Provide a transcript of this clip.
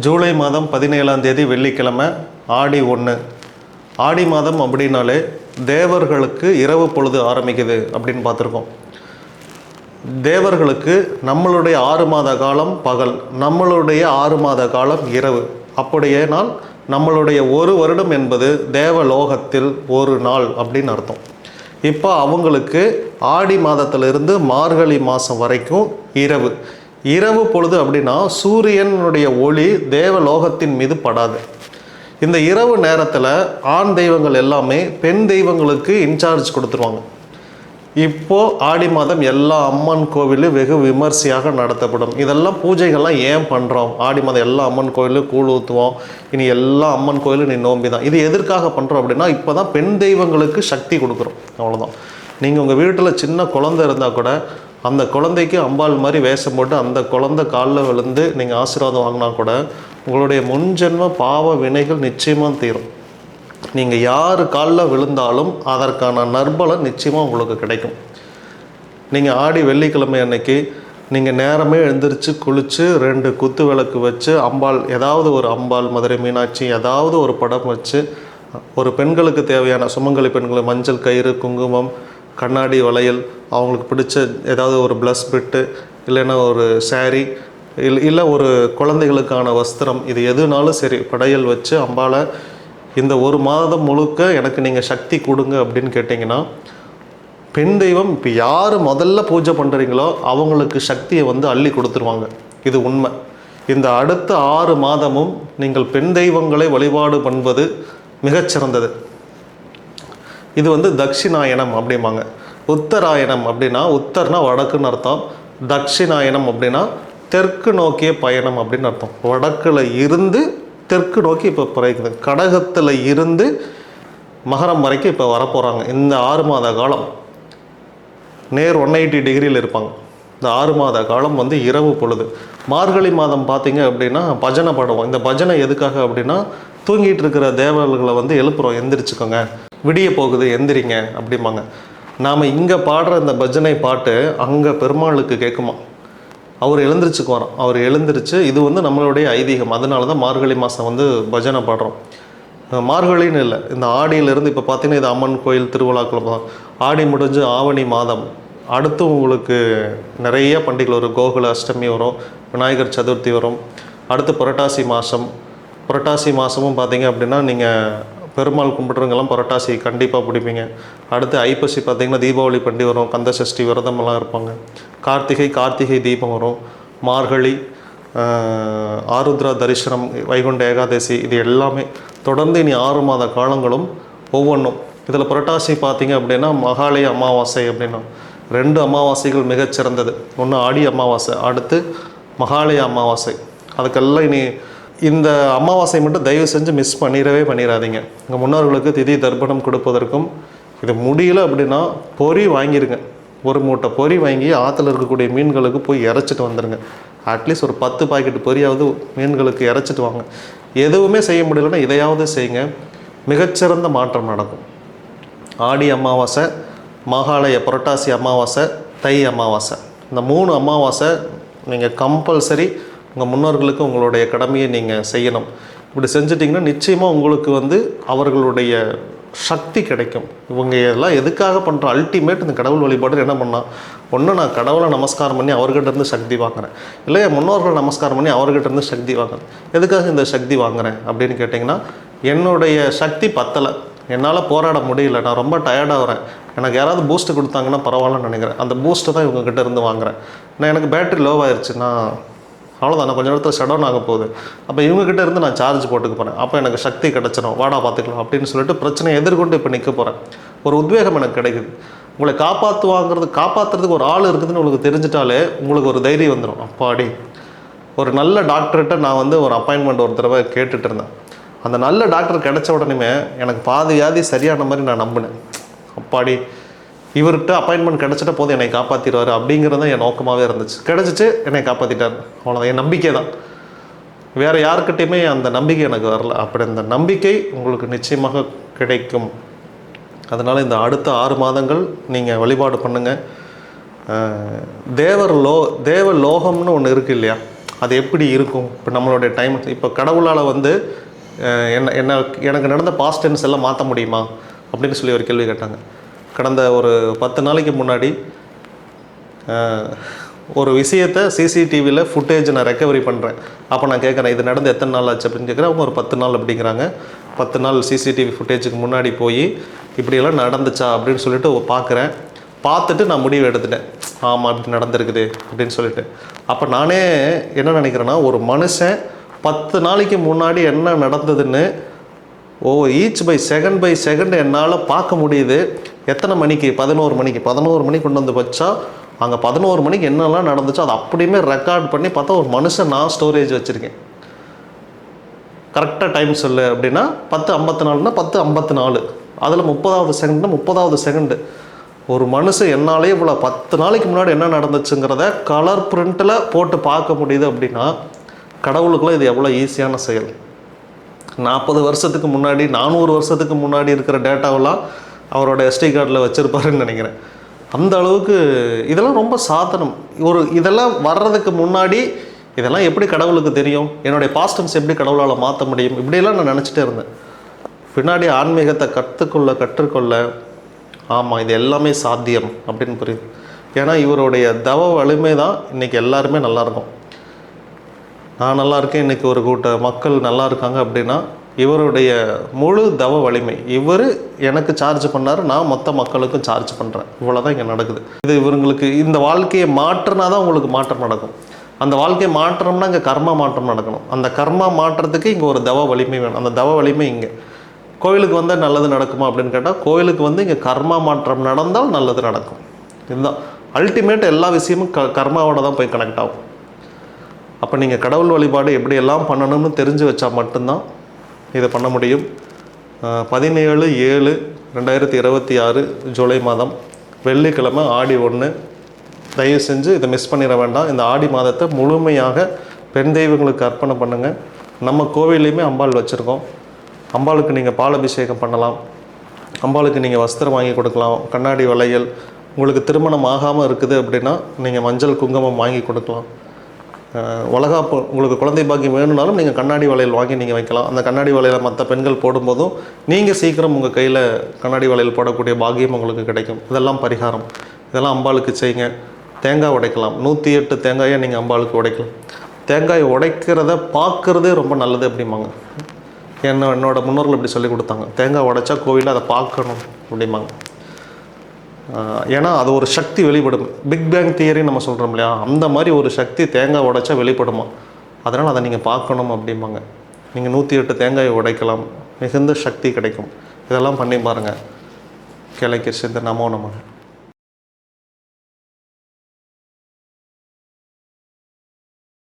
ஜூலை மாதம் 17ஆம் தேதி வெள்ளிக்கிழமை, ஆடி 1. ஆடி மாதம் அப்படின்னாலே தேவர்களுக்கு இரவு பொழுது ஆரம்பிக்குது அப்படின்னு பார்த்துருக்கோம். தேவர்களுக்கு நம்மளுடைய 6 மாத காலம் பகல், நம்மளுடைய 6 மாத காலம் இரவு. அப்படியேனால் நம்மளுடைய ஒரு வருடம் என்பது தேவலோகத்தில் ஒரு நாள் அப்படின்னு அர்த்தம். இப்போ அவங்களுக்கு ஆடி மாதத்திலிருந்து மார்கழி மாதம் வரைக்கும் இரவு. இரவு பொழுது அப்படின்னா சூரியனுடைய ஒளி தேவலோகத்தின் மீது படாது. இந்த இரவு நேரத்தில் ஆண் தெய்வங்கள் எல்லாமே பெண் தெய்வங்களுக்கு இன்சார்ஜ் கொடுத்துருவாங்க. இப்போது ஆடி மாதம் எல்லா அம்மன் கோவிலும் வெகு விமர்சையாக நடத்தப்படும். இதெல்லாம் பூஜைகள்லாம் ஏன் பண்ணுறோம்? ஆடி மாதம் எல்லா அம்மன் கோவிலும் கூழ் ஊற்றுவோம், இனி எல்லா அம்மன் கோவிலும் நீ நோம்பி தான். இது எதற்காக பண்ணுறோம் அப்படின்னா, இப்போ தான் பெண் தெய்வங்களுக்கு சக்தி கொடுக்குறோம், அவ்வளோதான். நீங்கள் உங்கள் வீட்டில் சின்ன குழந்தை இருந்தால் கூட அந்த குழந்தைக்கு அம்பாள் மாதிரி வேஷம் போட்டு அந்த குழந்தை காலில் விழுந்து நீங்கள் ஆசீர்வாதம் வாங்கினா கூட உங்களுடைய முன்ஜென்ம பாவ வினைகள் நிச்சயமாக தீரும். நீங்கள் யார் காலில் விழுந்தாலும் அதற்கான நற்பலன் நிச்சயமாக உங்களுக்கு கிடைக்கும். நீங்கள் ஆடி வெள்ளிக்கிழமை அன்னைக்கு நீங்கள் நேரமே எழுந்திரிச்சு குளித்து 2 குத்து விளக்கு வச்சு அம்பாள், ஏதாவது ஒரு அம்பாள், மதுரை மீனாட்சி, ஏதாவது ஒரு படம் வச்சு ஒரு பெண்களுக்கு தேவையான சுமங்கலி பெண்கள் மஞ்சள் கயிறு, குங்குமம், கண்ணாடி வளையல், அவங்களுக்கு பிடிச்ச ஏதாவது ஒரு ப்ளஸ் பிட்டு, இல்லைன்னா ஒரு சாரீ, இல்லை ஒரு குழந்தைகளுக்கான வஸ்திரம், இது எதுனாலும் சரி படையல் வச்சு அம்பாளை இந்த ஒரு மாதம் முழுக்க எனக்கு நீங்கள் சக்தி கொடுங்க அப்படின்னு கேட்டிங்கன்னா, பெண் தெய்வம் இப்போ யார் முதல்ல பூஜை பண்ணுறீங்களோ அவங்களுக்கு சக்தியை அள்ளி கொடுத்துருவாங்க. இது உண்மை. இந்த அடுத்த 6 மாதமும் நீங்கள் பெண் தெய்வங்களை வழிபாடு பண்ணுவது மிகச்சிறந்தது. இது தட்சிணாயனம் அப்படிம்பாங்க. உத்தராயணம் அப்படின்னா, உத்தர்னா வடக்குன்னு அர்த்தம், தட்சிணாயனம் அப்படின்னா தெற்கு நோக்கிய பயணம் அப்படின்னு அர்த்தம். வடக்கில் இருந்து தெற்கு நோக்கி இப்போ பறக்குது. கடகத்தில் இருந்து மகரம் வரைக்கும் இப்போ வரப்போகிறாங்க. இந்த 6 மாத காலம் நேர் 180 டிகிரியில் இருப்பாங்க. இந்த 6 மாத காலம் இரவு பொழுது. மார்கழி மாதம் பார்த்திங்க அப்படின்னா பஜனை பாடுவோம். இந்த பஜனை எதுக்காக அப்படின்னா, தூங்கிட்டு இருக்கிற தேவர்களை எழுப்புறோம், எந்திரிச்சுக்கோங்க, விடிய போகுது, எந்திரிங்க அப்படிம்பாங்க. நாம் இங்கே பாடுற இந்த பஜனை பாட்டு அங்கே பெருமாளுக்கு கேட்குமா, அவர் எழுந்திரிச்சுக்குவாராம். அவர் எழுந்திரிச்சு, இது நம்மளுடைய ஐதீகம். அதனால தான் மார்கழி மாதம் பஜனை பாடுறோம். மார்கழின்னு இல்லை, இந்த ஆடியிலேருந்து இப்போ பார்த்தீங்கன்னா இது அம்மன் கோயில் திருவிழாக்கள் தான். ஆடி முடிஞ்சு ஆவணி மாதம் அடுத்து உங்களுக்கு நிறைய பண்டிகைகள் வரும். கோகுல அஷ்டமி வரும், விநாயகர் சதுர்த்தி வரும், அடுத்து புரட்டாசி மாதம். புரட்டாசி மாதமும் பார்த்தீங்க அப்படின்னா நீங்கள் பெருமாள் கும்பிட்றவங்கெல்லாம் புரட்டாசி கண்டிப்பாக பிடிப்பீங்க. அடுத்து ஐப்பசி பார்த்திங்கன்னா தீபாவளி பண்டிகை வரும், கந்த சஷ்டி விரதமெல்லாம் இருப்பாங்க. கார்த்திகை தீபம் வரும். மார்கழி, ஆருத்ரா தரிசனம், வைகுண்ட ஏகாதசி, இது எல்லாமே தொடர்ந்து இனி 6 மாத காலங்களும் ஒவ்வொன்றும். இதில் புரட்டாசி பார்த்திங்க அப்படின்னா மகாலய அமாவாசை அப்படின்னா 2 அமாவாசைகள் மிகச்சிறந்தது. ஒன்று ஆடி அமாவாசை, அடுத்து மகாலய அமாவாசை. அதுக்கெல்லாம் இனி இந்த அமாவாசை மட்டும் தயவு செஞ்சு மிஸ் பண்ணிடாதீங்க. உங்கள் முன்னோர்களுக்கு திதி தர்ப்பணம் கொடுப்பதற்கும் இது முடியல அப்படின்னா பொறி வாங்கிடுங்க. ஒரு மூட்டை பொறி வாங்கி ஆற்றுல இருக்கக்கூடிய மீன்களுக்கு போய் இறைச்சிட்டு வந்துடுங்க. அட்லீஸ்ட் ஒரு 10 பாக்கெட் பொரியாவது மீன்களுக்கு இறைச்சிட்டு வாங்க. எதுவுமே செய்ய முடியலன்னா இதையாவது செய்யுங்க, மிகச்சிறந்த மாற்றம் நடக்கும். ஆடி அமாவாசை, மகாலய புரட்டாசி அமாவாசை, தை அமாவாசை, இந்த 3 அமாவாசை நீங்கள் கம்பல்சரி உங்கள் முன்னோர்களுக்கு உங்களுடைய கடமையை நீங்கள் செய்யணும். இப்படி செஞ்சிட்டிங்கன்னா நிச்சயமாக உங்களுக்கு அவர்களுடைய சக்தி கிடைக்கும். இவங்க எல்லாம் எதுக்காக பண்ணுற அல்டிமேட் இந்த கடவுள் வழிபாடு என்ன பண்ணால், ஒன்று நான் கடவுளை நமஸ்காரம் பண்ணி அவர்கிட்ட இருந்து சக்தி வாங்குறேன், இல்லை என் முன்னோர்களை நமஸ்காரம் பண்ணி அவர்கிட்ட இருந்து சக்தி வாங்குறேன். எதுக்காக இந்த சக்தி வாங்குறேன் அப்படின்னு கேட்டிங்கன்னா, என்னுடைய சக்தி பத்தலை, என்னால் போராட முடியல, நான் ரொம்ப டயர்டாகிறேன், எனக்கு யாராவது பூஸ்ட்டு கொடுத்தாங்கன்னா பரவாயில்லன்னு நினைக்கிறேன். அந்த பூஸ்ட்டை தான் இவங்ககிட்ட இருந்து வாங்குறேன். நான் எனக்கு பேட்டரி லோவாகிடுச்சு, நான் அவ்வளோதான், நான் கொஞ்சம் நேரத்தில் ஷட் டவுன் ஆக போகுது, அப்போ இவங்ககிட்ட இருந்து நான் சார்ஜ் போட்டுக்க போகிறேன், அப்போ எனக்கு சக்தி கிடச்சிடும், வாடா பார்த்துக்கலாம் அப்படின்னு சொல்லிட்டு பிரச்சனையை எதிர்கொண்டு இப்போ நிற்க போகிறேன். ஒரு உத்வேகம் எனக்கு கிடைக்குது. உங்களை காப்பாற்றுறதுக்கு ஒரு ஆள் இருக்குதுன்னு உங்களுக்கு தெரிஞ்சிட்டாலே உங்களுக்கு ஒரு தைரியம் வந்துடும். அப்பாடி, ஒரு நல்ல டாக்டர்கிட்ட நான் ஒரு அப்பாயின்மெண்ட் ஒரு தடவை கேட்டுட்டு இருந்தேன். அந்த நல்ல டாக்டர் கிடைச்ச உடனே எனக்கு பாதி வியாதி சரியான மாதிரி நான் நம்பினேன். அப்பாடி, இவர்கிட்ட அப்பாயின்மெண்ட் கிடச்சிட்ட போது என்னை காப்பாற்றிடுவார் அப்படிங்கிறது தான் என் நோக்கமாகவே இருந்துச்சு. கிடச்சிச்சு, என்னை காப்பாற்றிட்டார், அவ்வளோதான். என் நம்பிக்கை தான், வேறு யாருக்கிட்டையுமே அந்த நம்பிக்கை எனக்கு வரல. அப்படி அந்த நம்பிக்கை உங்களுக்கு நிச்சயமாக கிடைக்கும். அதனால் இந்த அடுத்த 6 மாதங்கள் நீங்கள் வழிபாடு பண்ணுங்கள். தேவலோகம்னு ஒன்று இருக்குது இல்லையா, அது எப்படி இருக்கும்? இப்போ நம்மளுடைய டைம் இப்போ கடவுளால் வந்து எனக்கு நடந்த பாஸ்ட் டென்ஸ் எல்லாம் மாற்ற முடியுமா அப்படின்னு சொல்லி ஒரு கேள்வி கேட்டாங்க. கடந்த ஒரு 10 நாளைக்கு முன்னாடி ஒரு விஷயத்தை சிசிடிவியில் ஃபுட்டேஜ் நான் ரெக்கவரி பண்ணுறேன். அப்போ நான் கேட்குறேன், இது நடந்து எத்தனை நாள் ஆச்சு அப்படின்னு கேட்குறேன். அவங்க ஒரு 10 நாள் அப்படிங்கிறாங்க. 10 நாள் சிசிடிவி ஃபுட்டேஜுக்கு முன்னாடி போய் இப்படியெல்லாம் நடந்துச்சா அப்படின்னு சொல்லிட்டு பார்க்குறேன். பார்த்துட்டு நான் முடிவு எடுத்துட்டேன், ஆமாம் இப்படி நடந்திருக்குது அப்படின்னு சொல்லிட்டு. அப்போ நானே என்ன நினைக்கிறேன்னா, ஒரு மனுஷன் 10 நாளைக்கு முன்னாடி என்ன நடந்ததுன்னு ஈச் பை செகண்ட் என்னால் பார்க்க முடியுது. எத்தனை மணிக்கு? 11 மணிக்கு கொண்டு வந்து வச்சா அங்கே 11 மணிக்கு என்னெல்லாம் நடந்துச்சோ அதை அப்படியுமே ரெக்கார்ட் பண்ணி பார்த்தா ஒரு மனுஷன் நான் ஸ்டோரேஜ் வச்சுருக்கேன். கரெக்டாக டைம் சொல்லு அப்படின்னா 10:54னா 10:54, அதில் 30வது செகண்டு ஒரு மனுஷன் என்னாலே இவ்வளோ 10 நாளைக்கு முன்னாடி என்ன நடந்துச்சுங்கிறத கலர் பிரிண்ட்டில் போட்டு பார்க்க முடியுது அப்படின்னா கடவுளுக்குலாம் இது எவ்வளோ ஈஸியான செயல். 40 வருஷத்துக்கு முன்னாடி 400 வருஷத்துக்கு முன்னாடி இருக்கிற டேட்டாவெல்லாம் அவரோட எஸ்டி கார்டில் வச்சுருப்பாருன்னு நினைக்கிறேன். அந்த அளவுக்கு இதெல்லாம் ரொம்ப சாதனம். இதெல்லாம் வர்றதுக்கு முன்னாடி இதெல்லாம் எப்படி கடவுளுக்கு தெரியும்? என்னுடைய பாஸ்டன்ஸ் எப்படி கடவுளால் மாற்ற முடியும்? இப்படியெல்லாம் நான் நினச்சிட்டே இருந்தேன். பின்னாடி ஆன்மீகத்தை கற்றுக்கொள்ள ஆமாம் இது எல்லாமே சாத்தியம் அப்படின்னு புரியுது. ஏன்னா இவருடைய தவ வலிமை தான் இன்றைக்கி எல்லாருமே நல்லாயிருக்கும். நான் நல்லா இருக்கேன், இன்றைக்கி ஒரு கூட்ட மக்கள் நல்லா இருக்காங்க அப்படின்னா இவருடைய முழு தவ வலிமை. இவர் எனக்கு சார்ஜ் பண்ணார், நான் மொத்த மக்களுக்கும் சார்ஜ் பண்ணுறேன். இவ்வளோதான் இங்கே நடக்குது. இது இவங்களுக்கு இந்த வாழ்க்கையை மாற்றினா தான் உங்களுக்கு மாற்றம் நடக்கும். அந்த வாழ்க்கையை மாற்றணும்னா இங்கே கர்மா மாற்றம் நடக்கணும். அந்த கர்மா மாற்றத்துக்கு இங்கே ஒரு தவ வலிமை வேணும். அந்த தவ வலிமை இங்கே கோவிலுக்கு வந்தால் நல்லது நடக்குமா அப்படின்னு கேட்டால், கோவிலுக்கு வந்து இங்கே கர்மா மாற்றம் நடந்தால் நல்லது நடக்கும். இதுதான் அல்டிமேட். எல்லா விஷயமும் கர்மாவோட தான் போய் கனெக்ட் ஆகும். அப்போ நீங்கள் கடவுள் வழிபாடு எப்படியெல்லாம் பண்ணணும்னு தெரிஞ்சு வச்சா மட்டும்தான் இதை பண்ண முடியும். 17/7/2026 ஜூலை மாதம் வெள்ளிக்கிழமை ஆடி 1. தயவு செஞ்சு இதை மிஸ் பண்ணிட வேண்டாம். இந்த ஆடி மாதத்தை முழுமையாக பெண் தெய்வங்களுக்கு அர்ப்பணை பண்ணுங்கள். நம்ம கோவில்லையுமே அம்பாள் வச்சுருக்கோம். அம்பாளுக்கு நீங்கள் பாலபிஷேகம் பண்ணலாம். அம்பாளுக்கு நீங்கள் வஸ்திரம் வாங்கி கொடுக்கலாம். கண்ணாடி வளையல். உங்களுக்கு திருமணம் ஆகாமல் இருக்குது அப்படின்னா நீங்கள் மஞ்சள் குங்குமம் வாங்கி கொடுக்கலாம். வளகாப்பு உங்களுக்கு குழந்தை பாக்கியம் வேணும்னாலும் நீங்கள் கண்ணாடி வளையல் வாங்கி நீங்கள் வைக்கலாம். அந்த கண்ணாடி வளையலை மற்ற பெண்கள் போடும்போதும் நீங்கள் சீக்கிரம் உங்கள் கையில் கண்ணாடி வளையல் போடக்கூடிய பாக்கியம் உங்களுக்கு கிடைக்கும். இதெல்லாம் பரிகாரம். இதெல்லாம் அம்பாளுக்கு செய்யுங்க. தேங்காய் உடைக்கலாம். 108 தேங்காயை நீங்கள் அம்பாளுக்கு உடைக்கலாம். தேங்காய் உடைக்கிறத பார்க்குறதே ரொம்ப நல்லது அப்படிம்பாங்க. என்னோட முன்னோர்கள் இப்படி சொல்லி கொடுத்தாங்க. தேங்காய் உடைச்சா கோவிலில் அதை பார்க்கணும் அப்படிம்பாங்க. ஏன்னா அது ஒரு சக்தி வெளிப்படும். பிக் பேங் தியரி நம்ம சொல்கிறோம் இல்லையா, அந்த மாதிரி ஒரு சக்தி தேங்காய் உடைச்சா வெளிப்படுமா. அதனால் அதை நீங்கள் பார்க்கணும் அப்படிம்பாங்க. நீங்கள் 108 தேங்காயை உடைக்கலாம், மிகுந்த சக்தி கிடைக்கும். இதெல்லாம் பண்ணி பாருங்கள். கிளைக்கு சிந்த நமோ நம.